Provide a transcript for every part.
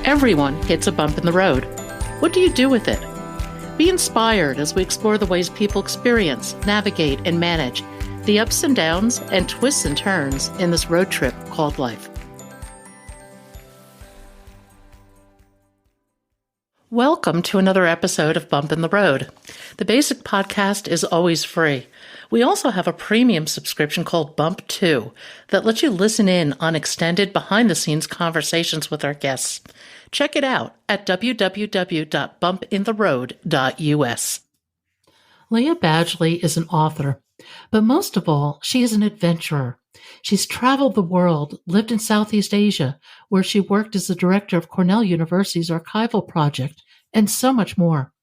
Everyone hits a bump in the road. What do you do with it? Be inspired as we explore the ways people experience, navigate, and manage the ups and downs and twists and turns in this road trip called life. Welcome to another episode of Bump in the Road. The basic podcast is always free. We also have a premium subscription called Bump 2 that lets you listen in on extended behind-the-scenes conversations with our guests. Check it out at www.bumpintheroad.us. Lya Badgley is an author, but most of all, she is an adventurer. She's traveled the world, lived in Southeast Asia, where she worked as the director of Cornell University's archival project, and so much more.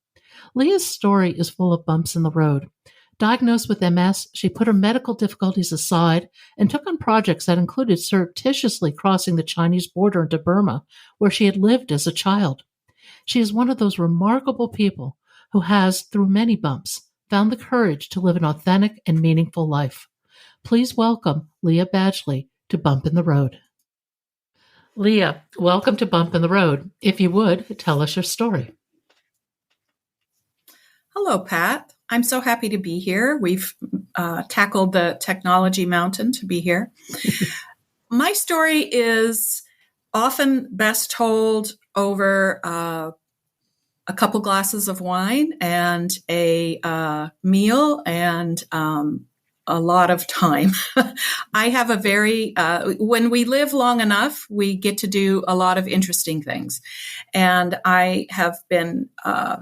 Lya's story is full of bumps in the road. Diagnosed with MS, she put her medical difficulties aside and took on projects that included surreptitiously crossing the Chinese border into Burma, where she had lived as a child. She is one of those remarkable people who has, through many bumps, found the courage to live an authentic and meaningful life. Please welcome Lya Badgley to Bump in the Road. Lya, welcome to Bump in the Road. If you would, tell us your story. Hello, Pat. I'm so happy to be here. We've tackled the technology mountain to be here. My story is often best told over a couple glasses of wine and a meal and a lot of time. I have a very, when we live long enough, we get to do a lot of interesting things. And I have been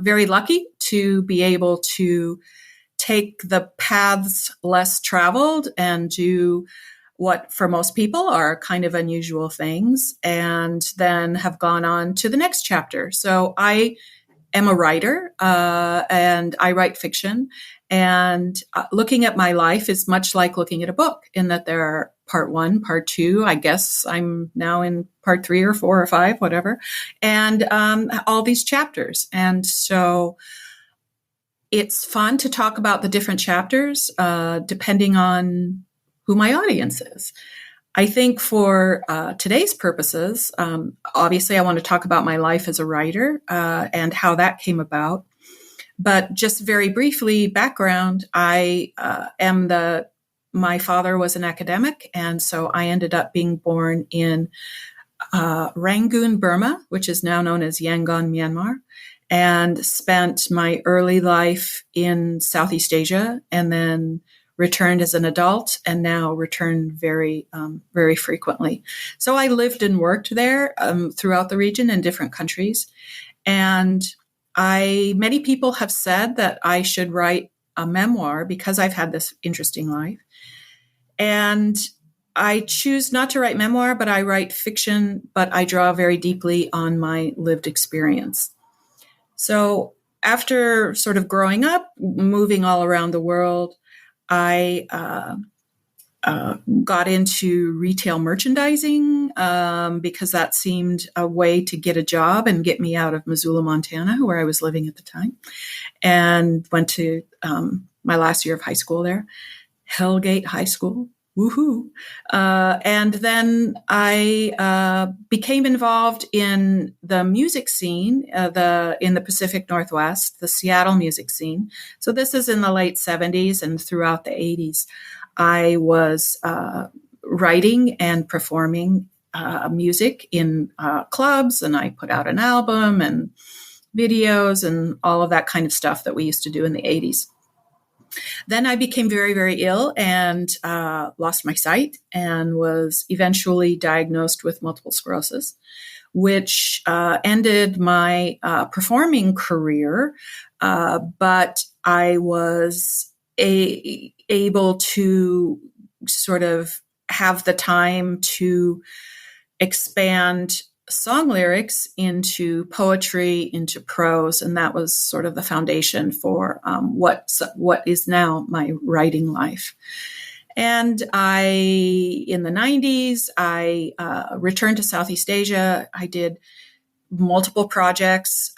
very lucky to be able to take the paths less traveled and do what for most people are kind of unusual things, and then have gone on to the next chapter. So I am a writer, and I write fiction. And looking at my life is much like looking at a book, in that there are part one, part two. I guess I'm now in part 3 or 4 or 5, whatever, and all these chapters. And so it's fun to talk about the different chapters, depending on who my audience is. I think for today's purposes, obviously I want to talk about my life as a writer and how that came about. But just very briefly, background, my father was an academic, and so I ended up being born in Rangoon, Burma, which is now known as Yangon, Myanmar, and spent my early life in Southeast Asia, and then returned as an adult, and now return very, very frequently. So I lived and worked there throughout the region in different countries. And many people have said that I should write a memoir because I've had this interesting life. And I choose not to write memoir, but I write fiction, but I draw very deeply on my lived experience. So after sort of growing up, moving all around the world, I got into retail merchandising because that seemed a way to get a job and get me out of Missoula, Montana, where I was living at the time, and went to my last year of high school there, Hellgate High School. Woohoo. And then I became involved in the music scene, in the Pacific Northwest, the Seattle music scene. So this is in the late 70s and throughout the 80s. I was writing and performing music in clubs, and I put out an album and videos and all of that kind of stuff that we used to do in the 80s. Then I became very, very ill and lost my sight, and was eventually diagnosed with multiple sclerosis, which ended my performing career. But I was able to sort of have the time to expand song lyrics into poetry, into prose, and that was sort of the foundation for what is now my writing life. And in the 90s, I returned to Southeast Asia. I did multiple projects,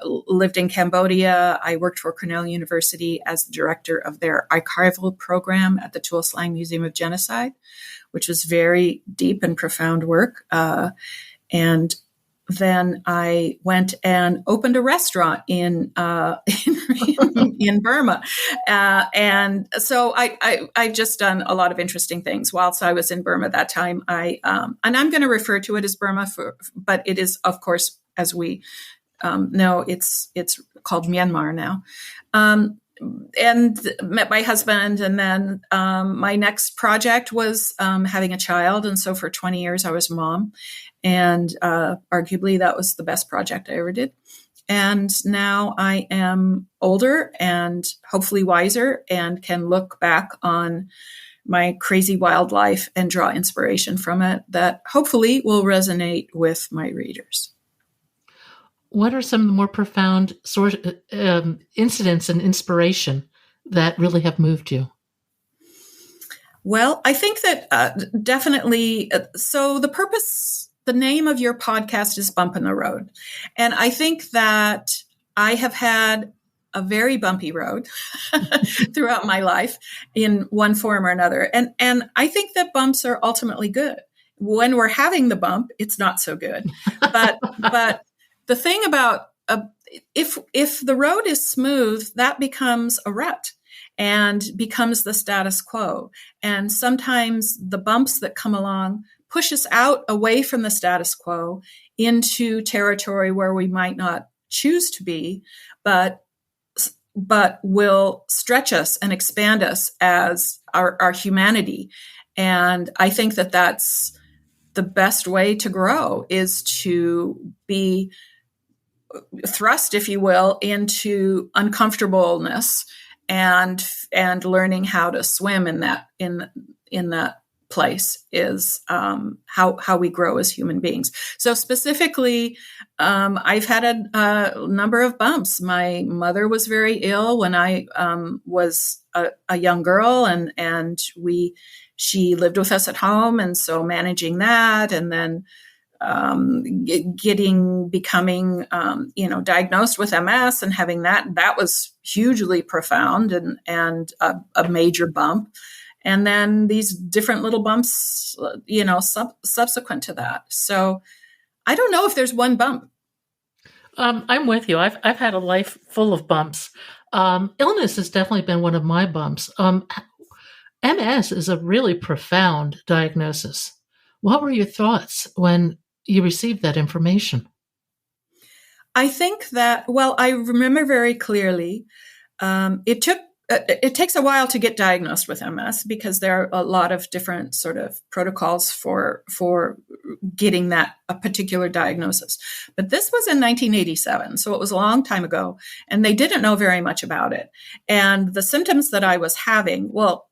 lived in Cambodia. I worked for Cornell University as the director of their archival program at the Tuol Sleng Museum of Genocide, which was very deep and profound work. And then I went and opened a restaurant in in Burma, and so I just done a lot of interesting things whilst I was in Burma that time. And I'm going to refer to it as Burma, but it is, of course, as we know, it's called Myanmar now. And met my husband, and then my next project was having a child, and so for 20 years I was a mom, and arguably that was the best project I ever did. And now I am older and hopefully wiser, and can look back on my crazy wild life and draw inspiration from it that hopefully will resonate with my readers. What are some of the more profound incidents and inspiration that really have moved you? Well, I think that definitely. So the name of your podcast is Bump in the Road. And I think that I have had a very bumpy road throughout my life in one form or another. And I think that bumps are ultimately good. When we're having the bump, it's not so good. But the thing about if the road is smooth, that becomes a rut and becomes the status quo. And sometimes the bumps that come along push us out away from the status quo into territory where we might not choose to be, but will stretch us and expand us as our humanity. And I think that that's the best way to grow, is to be thrust, if you will, into uncomfortableness and learning how to swim in that place is how we grow as human beings. So specifically, I've had a number of bumps. My mother was very ill when I was a young girl, and she lived with us at home, and so managing that, and then becoming diagnosed with MS and having that was hugely profound and a major bump. And then these different little bumps, subsequent to that. So I don't know if there's one bump. I'm with you. I've had a life full of bumps. Illness has definitely been one of my bumps. MS is a really profound diagnosis. What were your thoughts when you received that information? I think that, I remember very clearly, it takes a while to get diagnosed with MS because there are a lot of different sort of protocols for getting a particular diagnosis. But this was in 1987, so it was a long time ago, and they didn't know very much about it. And the symptoms that I was having,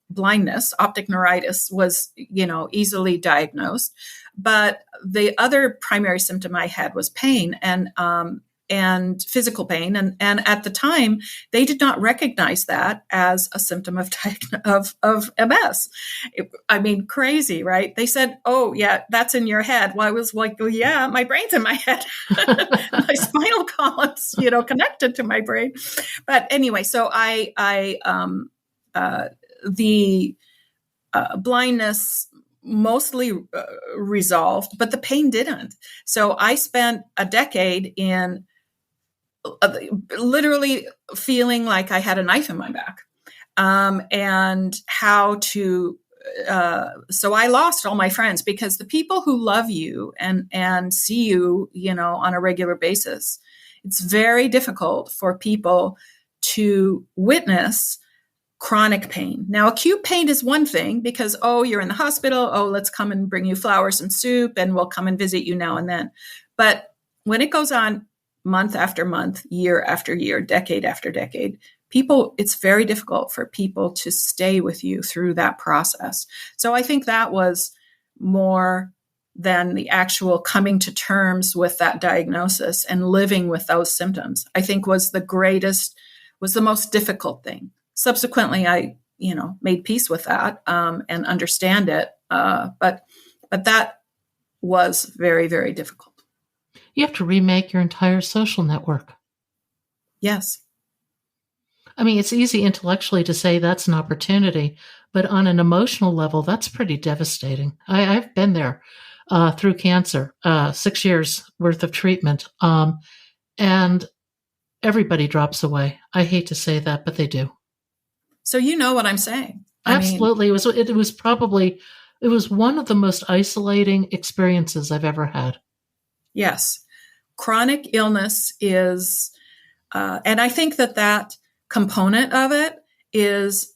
blindness, optic neuritis was, easily diagnosed. But the other primary symptom I had was pain and physical pain. And at the time, they did not recognize that as a symptom of MS. Crazy, right? They said, "Oh, yeah, that's in your head." Well, I was like, "Oh, yeah, my brain's in my head." My spinal column's, connected to my brain. But anyway, so the blindness mostly resolved, but the pain didn't. So I spent a decade in literally feeling like I had a knife in my back, and how to. So I lost all my friends because the people who love you and see you, on a regular basis, it's very difficult for people to witness chronic pain. Now, acute pain is one thing because, you're in the hospital. Let's come and bring you flowers and soup, and we'll come and visit you now and then. But when it goes on month after month, year after year, decade after decade, it's very difficult for people to stay with you through that process. So I think that was more than the actual coming to terms with that diagnosis and living with those symptoms, I think was the most difficult thing. Subsequently, I, made peace with that and understand it. But that was very, very difficult. You have to remake your entire social network. Yes. It's easy intellectually to say that's an opportunity, but on an emotional level, that's pretty devastating. I've been there. through cancer, 6 years worth of treatment. And everybody drops away. I hate to say that, but they do. So you know what I'm saying. I mean, Absolutely. It was one of the most isolating experiences I've ever had. yes, chronic illness is, and I think that component of it is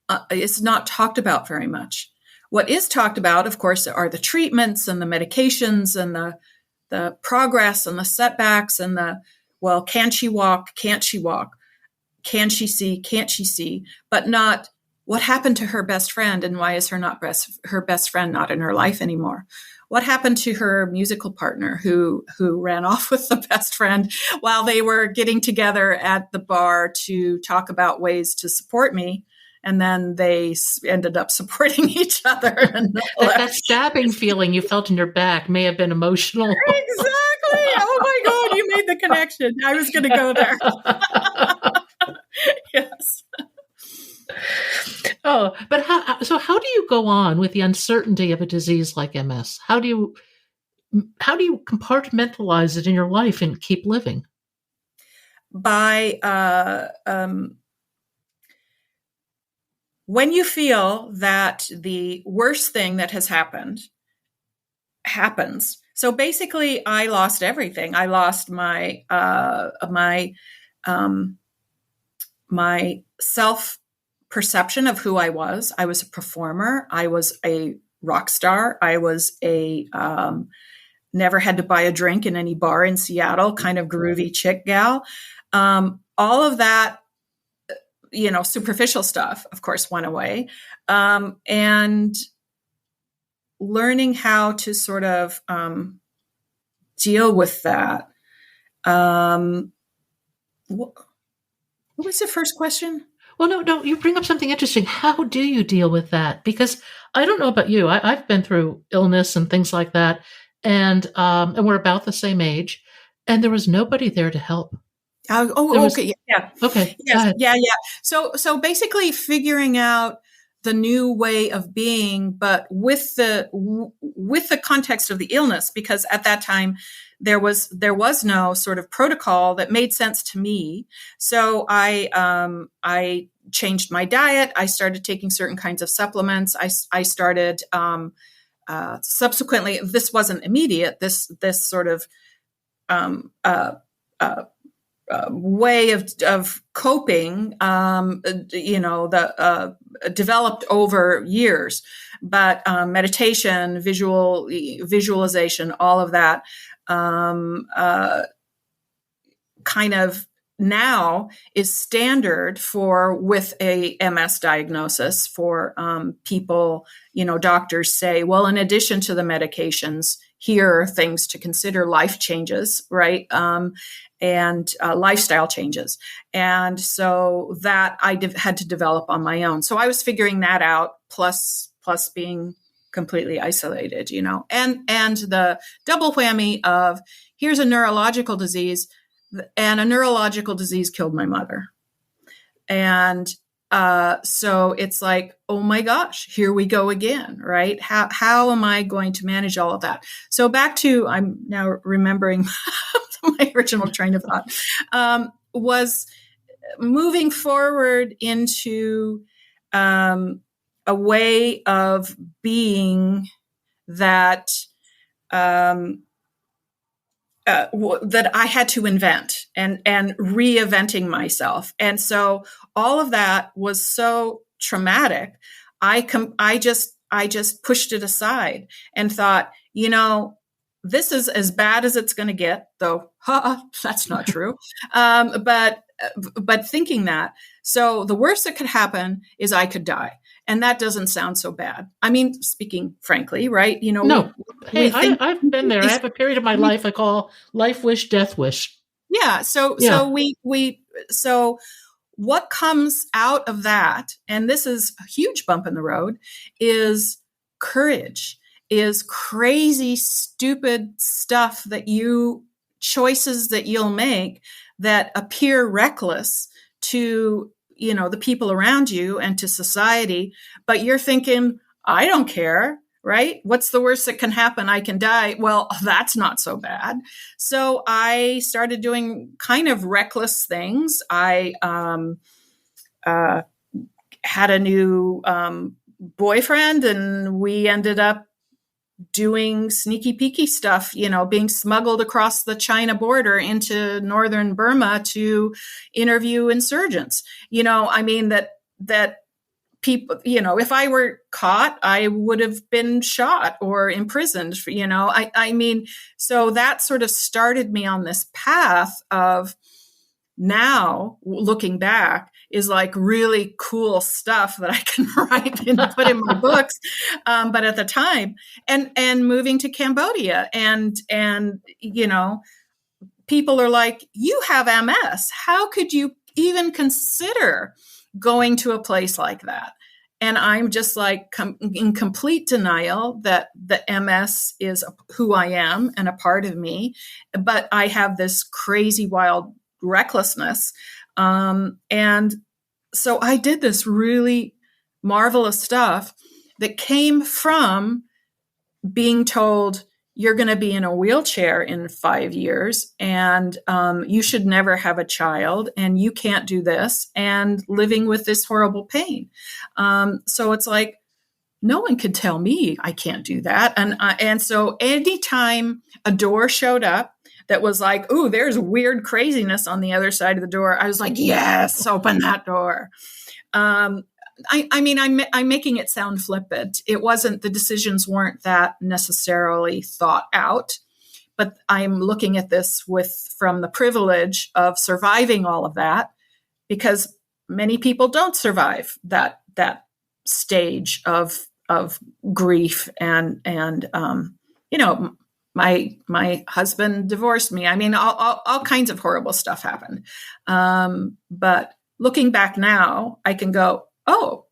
not talked about very much. What is talked about, of course, are the treatments and the medications and the progress and the setbacks and well, can she walk? Can't she walk? Can she see? Can't she see? But not what happened to her best friend and why is her best friend not in her life anymore? What happened to her musical partner who ran off with the best friend while they were getting together at the bar to talk about ways to support me? And then they ended up supporting each other. And that stabbing feeling you felt in your back may have been emotional. Exactly. Oh my God, you made the connection. I was going to go there. Yes. Oh, but how do you go on with the uncertainty of a disease like MS? How do you compartmentalize it in your life and keep living? By when you feel that the worst thing that has happened happens. So basically, I lost everything. I lost my my self perception of who I was. I was a performer. I was a rock star. I was a never had to buy a drink in any bar in Seattle, kind of groovy chick gal. All of that, superficial stuff, of course, went away. And learning how to sort of deal with that. What was the first question? Well, no, you bring up something interesting. How do you deal with that? Because I don't know about you. I've been through illness and things like that, and we're about the same age, and there was nobody there to help. Okay, yeah, okay, yes, yeah. So basically, figuring out the new way of being, but with the context of the illness, because at that time there was no sort of protocol that made sense to me. So I changed my diet. I started taking certain kinds of supplements. I started subsequently. This wasn't immediate. This sort of way of coping, developed over years. But meditation, visualization, all of that, kind of now is standard with a MS diagnosis for people. Doctors say, well, in addition to the medications, here are things to consider: life changes, right? And lifestyle changes. And so that I had to develop on my own. So I was figuring that out, plus being completely isolated, and the double whammy of here's a neurological disease, and a neurological disease killed my mother. And so it's like, oh my gosh, here we go again, right? How am I going to manage all of that? So back to, I'm now remembering my original train of thought, was moving forward into a way of being that that I had to invent and reinventing myself. And so all of that was so traumatic. I just pushed it aside and thought, this is as bad as it's going to get, though. That's not true. But thinking that, so the worst that could happen is I could die. And that doesn't sound so bad. I mean, speaking frankly, right? No. I've been there. I have a period of my life I call life wish, death wish. Yeah. So what comes out of that, and this is a huge bump in the road, is courage, is crazy, stupid stuff choices that you'll make that appear reckless to the people around you and to society, but you're thinking, I don't care. right? What's the worst that can happen? I can die. Well, that's not so bad. So I started doing kind of reckless things. I had a new boyfriend, and we ended up doing sneaky peeky stuff, being smuggled across the China border into northern Burma to interview insurgents. I mean, that people, if I were caught, I would have been shot or imprisoned. I mean, so that sort of started me on this path of, now looking back, is like really cool stuff that I can write and put in my books. But at the time, and moving to Cambodia, and people are like, you have MS. How could you even consider going to a place like that? And I'm just like in complete denial that the MS is who I am and a part of me. But I have this crazy, wild recklessness. And so I did this really marvelous stuff that came from being told, you're going to be in a wheelchair in 5 years, and you should never have a child, and you can't do this, and living with this horrible pain. So it's like, no one could tell me I can't do that. And so anytime a door showed up that was like, ooh, there's weird craziness on the other side of the door, I was like, yes, open that door. I mean, I'm making it sound flippant. It wasn't, the decisions weren't that necessarily thought out, but I'm looking at this from the privilege of surviving all of that, because many people don't survive that stage of grief, and my husband divorced me. I mean, all kinds of horrible stuff happened. But looking back now, I can go, oh,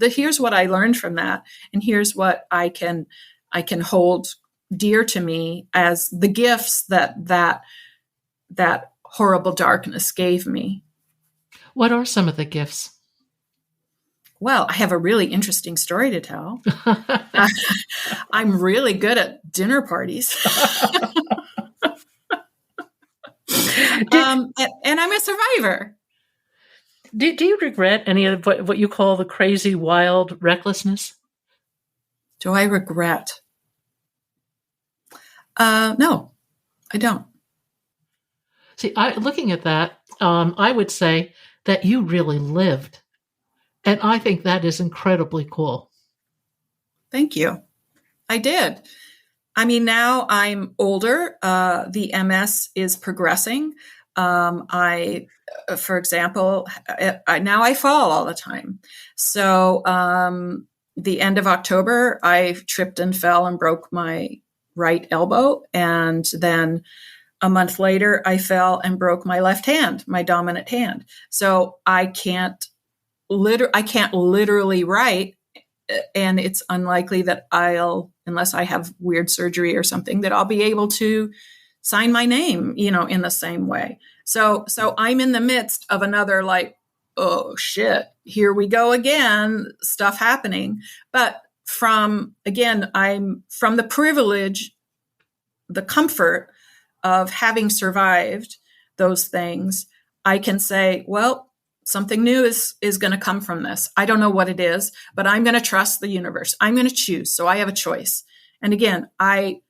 here's what I learned from that, and here's what I can hold dear to me as the gifts that horrible darkness gave me. What are some of the gifts? Well, I have a really interesting story to tell. I'm really good at dinner parties. And I'm a survivor. Do you regret any of what you call the crazy, wild recklessness? Do I regret? No, I don't. See, looking at that, I would say that you really lived. And I think that is incredibly cool. Thank you. I did. I mean, now I'm older. The MS is progressing. For example, now I fall all the time. So the end of October, I tripped and fell and broke my right elbow. And then a month later, I fell and broke my left hand, my dominant hand. So I can't literally write, and it's unlikely that unless I have weird surgery or something, that I'll be able to sign my name, in the same way. So I'm in the midst of another, like, oh shit, here we go again, stuff happening. But I'm from the privilege, the comfort of having survived those things, I can say, well, something new is going to come from this. I don't know what it is, but I'm going to trust the universe. I'm going to choose. So I have a choice. And again, I'm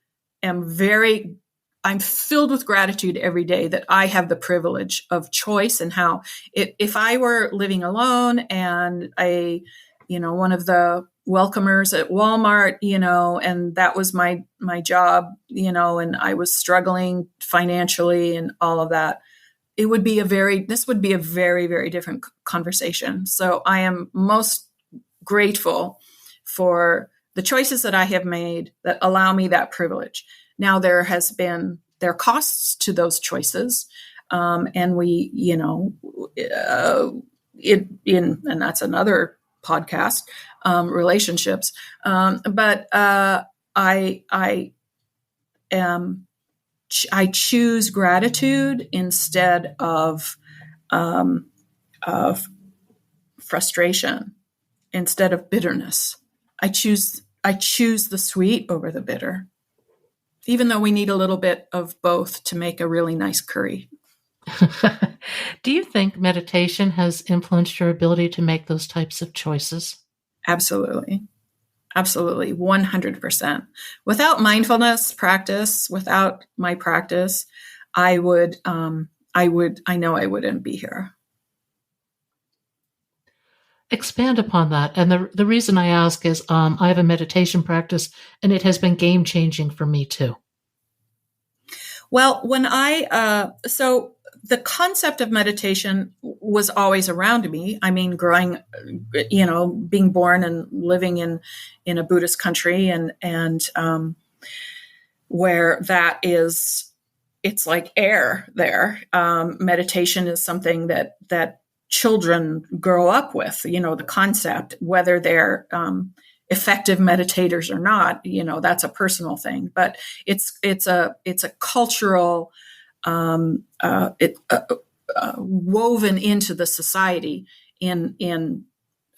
filled with gratitude every day that I have the privilege of choice, and how if I were living alone and one of the welcomers at Walmart, and that was my job, and I was struggling financially and all of that, this would be a very, very different conversation. So I am most grateful for the choices that I have made that allow me that privilege. Now, there are costs to those choices. And we, and that's another podcast, relationships. But I choose gratitude instead of frustration, instead of bitterness. I choose I choose the sweet over the bitter, even though we need a little bit of both to make a really nice curry. Do you think meditation has influenced your ability to make those types of choices? Absolutely. Absolutely. 100%. Without mindfulness practice, without my practice, I know I wouldn't be here. Expand upon that. And the reason I ask is I have a meditation practice and it has been game changing for me too. Well, so the concept of meditation was always around me. I mean, being born and living in a Buddhist country and where that is, it's like air there. Meditation is something that children grow up with, the concept, whether they're effective meditators or not, that's a personal thing, but it's a cultural, woven into the society in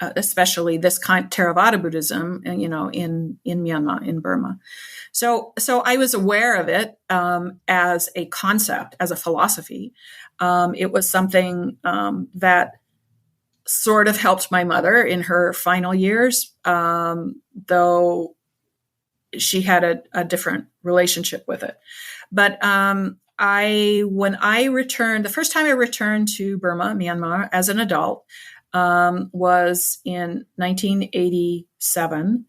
especially this kind Theravada Buddhism, in Myanmar, in Burma. So I was aware of it as a concept, as a philosophy. It was something that sort of helped my mother in her final years, though she had a different relationship with it. But when I returned, the first time I returned to Burma, Myanmar, as an adult, was in 1987.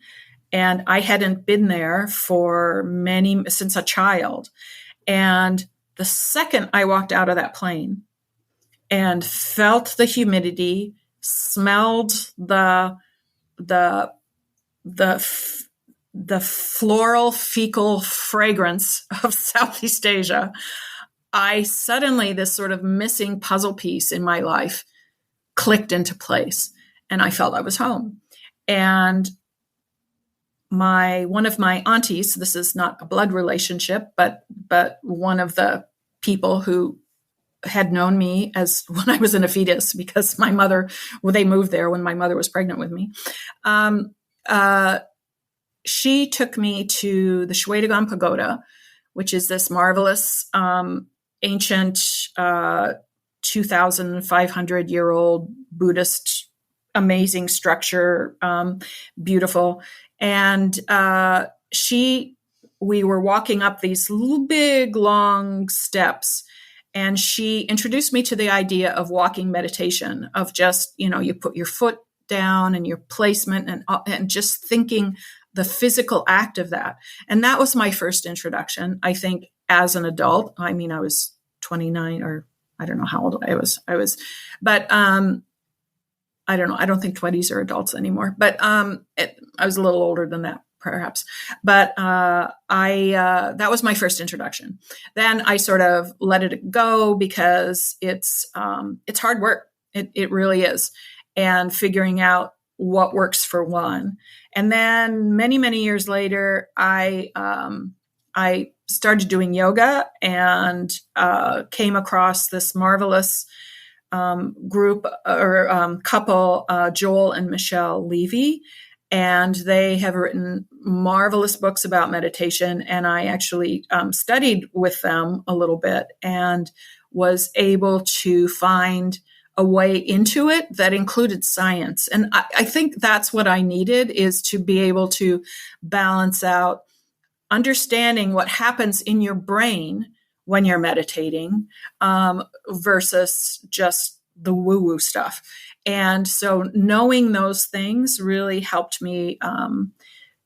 And I hadn't been there since a child. And the second I walked out of that plane and felt the humidity, smelled the floral fecal fragrance of Southeast Asia, I suddenly, this sort of missing puzzle piece in my life clicked into place, and I felt I was home. And one of my aunties, this is not a blood relationship, but one of the people who had known me as when I was in a fetus, because they moved there when my mother was pregnant with me. She took me to the Shwedagon Pagoda, which is this marvelous, ancient, 2,500-year-old Buddhist, amazing structure, beautiful. And we were walking up these big, long steps, and she introduced me to the idea of walking meditation, of just, you put your foot down and your placement and just thinking the physical act of that. And that was my first introduction, I think, as an adult. I mean, I was 29, or I don't know how old I was, but I don't know. I don't think 20s are adults anymore, but I was a little older than that, perhaps. But that was my first introduction. Then I sort of let it go because it's hard work. It really is. And figuring out what works for one. And then many, many years later, I started doing yoga and came across this marvelous group or couple, Joel and Michelle Levy, and they have written marvelous books about meditation. And I actually studied with them a little bit and was able to find a way into it that included science. And I think that's what I needed, is to be able to balance out understanding what happens in your brain when you're meditating versus just the woo-woo stuff. And so knowing those things really helped me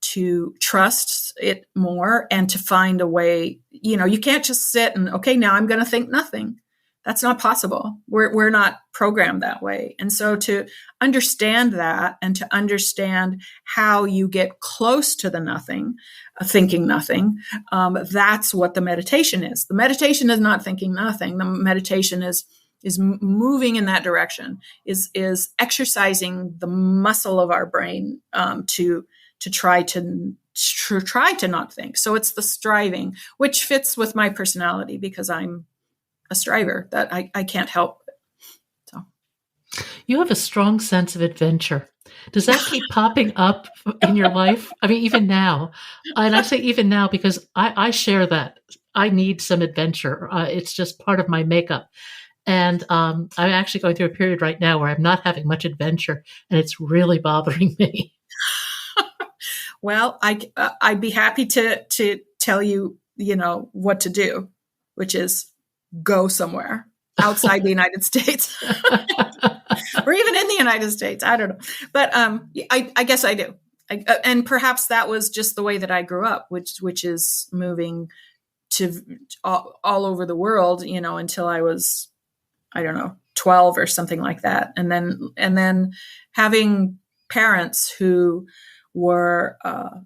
to trust it more and to find a way. You can't just sit and, okay, now I'm going to think nothing. That's not possible. We're not programmed that way. And so to understand that and to understand how you get close to the nothing, thinking nothing, that's what the meditation is. The meditation is not thinking nothing. The meditation is moving in that direction, is exercising the muscle of our brain to try to not think. So it's the striving, which fits with my personality because I'm a striver, that I can't help it. So You have a strong sense of adventure. Does that keep popping up in your life? I mean, even now. And I say even now because I share that. I need some adventure. It's just part of my makeup. And I'm actually going through a period right now where I'm not having much adventure, and it's really bothering me. Well, I'd be happy to tell you, what to do, which is go somewhere outside the United States or even in the United States. I don't know. But I guess I do. And perhaps that was just the way that I grew up, which is moving to all over the world, until I was, I don't know, 12 or something like that. And then having parents who were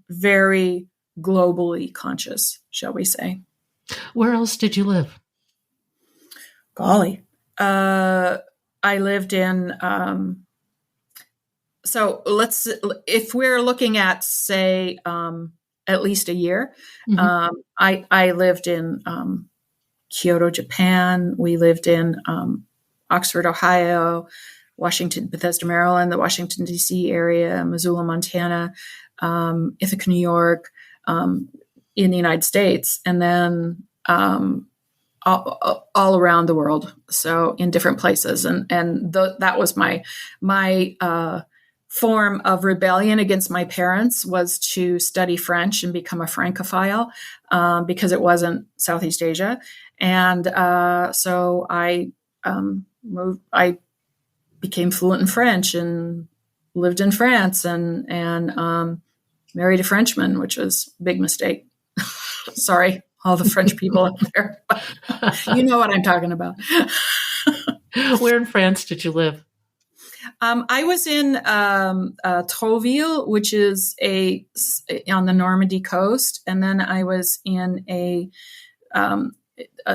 very globally conscious, shall we say. Where else did you live? Golly. I lived in, so if we're looking at, say, at least a year, Mm-hmm. I lived in Kyoto, Japan. We lived in Oxford, Ohio, Washington, Bethesda, Maryland, the Washington, D.C. area, Missoula, Montana, Ithaca, New York, in the United States, and then all around the world. So in different places. And that was my form of rebellion against my parents, was to study French and become a Francophile, because it wasn't Southeast Asia. And so I became fluent in French and lived in France and married a Frenchman, which was a big mistake. Sorry, all the French people out there. You know what I'm talking about. Where in France did you live? I was in Trouville, which is on the Normandy coast, and then I was in a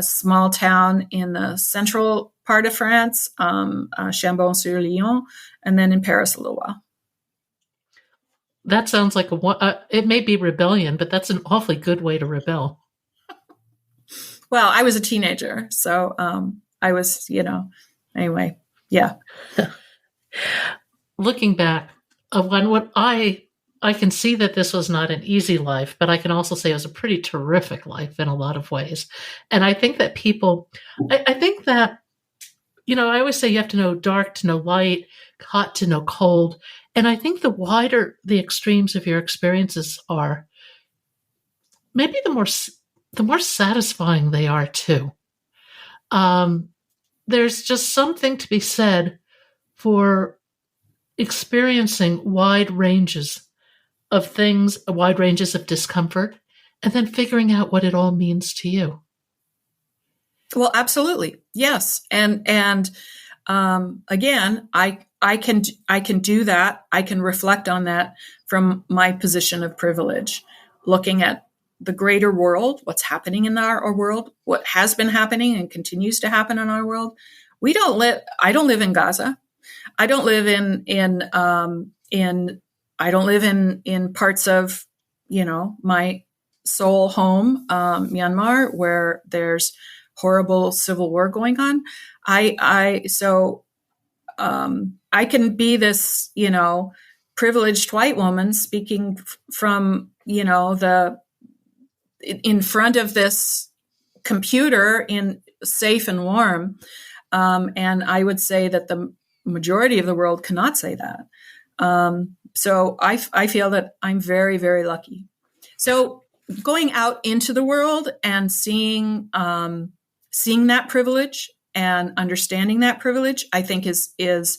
small town in the central part of France, Chambon-sur-Lyon, and then in Paris a little while. That sounds like it may be rebellion, but that's an awfully good way to rebel. Well, I was a teenager, so I was, anyway, yeah. Looking back, what I can see that this was not an easy life, but I can also say it was a pretty terrific life in a lot of ways. And I think that I think that, I always say you have to know dark to know light, hot to know cold. And I think the wider the extremes of your experiences are, maybe the more satisfying they are too. There's just something to be said for experiencing wide ranges of things, wide ranges of discomfort, and then figuring out what it all means to you. Well, absolutely. Yes. And again, I can do that. I can reflect on that from my position of privilege, looking at the greater world, what's happening in our world, what has been happening and continues to happen in our world. I don't live in Gaza. I don't live I don't live in parts of, my soul home, Myanmar, where there's horrible civil war going on. So I can be this, privileged white woman speaking from, in front of this computer in safe and warm. And I would say that the majority of the world cannot say that. So I feel that I'm very, very lucky. So going out into the world and seeing that privilege and understanding that privilege, I think is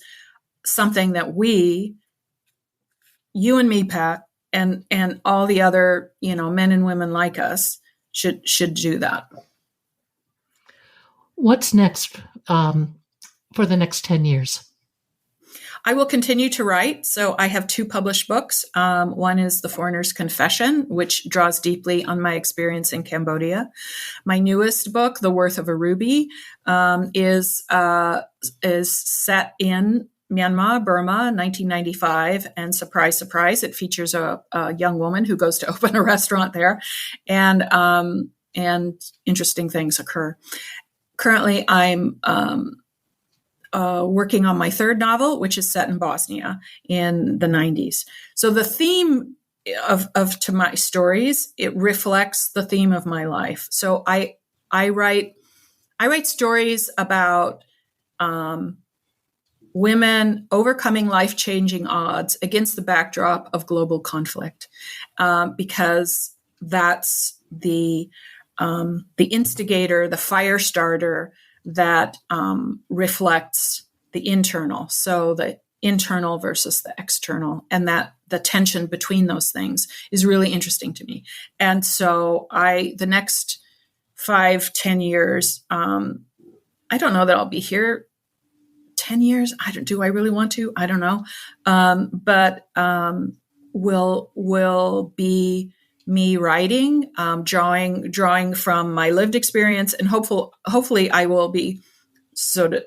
something that you and me, Pat, and all the other, men and women like us should do that. What's next for the next 10 years? I will continue to write. So I have 2 published books. One is The Foreigner's Confession, which draws deeply on my experience in Cambodia. My newest book, The Worth of a Ruby, is set in Myanmar, Burma, 1995. And surprise, surprise, it features a young woman who goes to open a restaurant there, and interesting things occur. Currently, I'm working on my third novel, which is set in Bosnia in the 90s. So the theme of to my stories, it reflects the theme of my life. So I write stories about women overcoming life-changing odds against the backdrop of global conflict, because that's the instigator, the fire starter that reflects the internal. So the internal versus the external, and that the tension between those things is really interesting to me. And so the next 5-10 years, I don't know that I'll be here 10 years. Do I really want to? I don't know. But will be me writing, drawing from my lived experience, and hopefully I will be, so to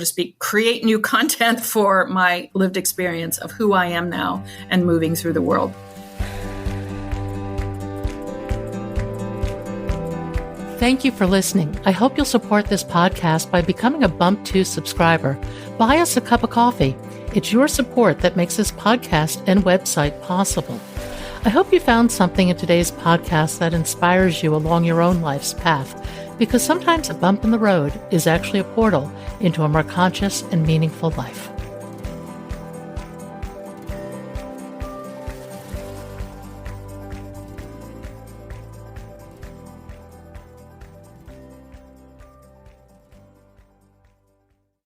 speak, create new content for my lived experience of who I am now and moving through the world. Thank you for listening. I hope you'll support this podcast by becoming a Bump 2 subscriber. Buy us a cup of coffee. It's your support that makes this podcast and website possible. I hope you found something in today's podcast that inspires you along your own life's path, because sometimes a bump in the road is actually a portal into a more conscious and meaningful life.